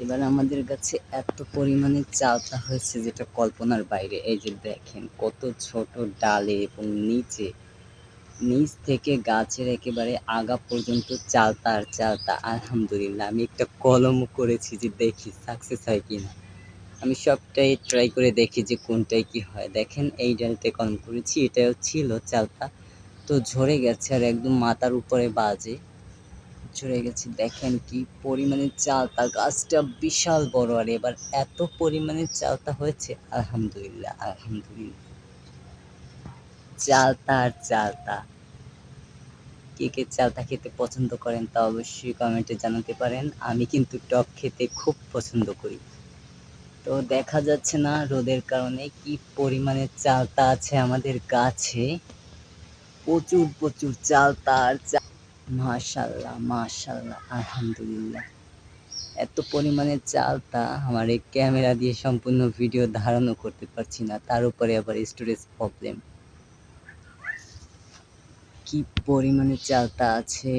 এবার আমাদের কাছে এত পরিমাণে চালতা হয়েছে যেটা কল্পনার বাইরে। এই যে দেখেন কত ছোট ডালে এবং নিচ থেকে গাছের একেবারে আগা পর্যন্ত চালতা আর চালতা। আলহামদুলিল্লাহ আমি একটা কলমও করেছি যে দেখি সাকসেস হয় কিনা। আমি সবটাই ট্রাই করে দেখি যে কোনটায় কি হয়। দেখেন এই ডালটায় কলম করেছি, এটাও ছিল চালতা, তো ঝরে গেছে আর একদম মাথার উপরে বাজে ঝরে গেছে। দেখেন কি পরিমাণে চালতা, গাছটা বিশাল বড় আর এবার এত পরিমাণে চালতা হয়েছে। আলহামদুলিল্লাহ আলহামদুলিল্লাহ। চালতা আর চালতা। কে কে চালতা খেতে পছন্দ করেন তা অবশ্যই কমেন্টে জানাতে পারেন। আমি কিন্তু টক খেতে খুব পছন্দ করি। তো দেখা যাচ্ছে না রোদের কারণে কি পরিমাণে চালতা আছে আমাদের গাছে। প্রচুর প্রচুর চালতা আর মাশাআল্লাহ মাশাআল্লাহ আলহামদুলিল্লাহ। এত পরিমাণে চালতা আমার এই ক্যামেরা দিয়ে সম্পূর্ণ ভিডিও ধারণও করতে পারছি না, তার উপরে আবার স্টোরেজ প্রবলেম। কি পরিমাণে চালতা আছে।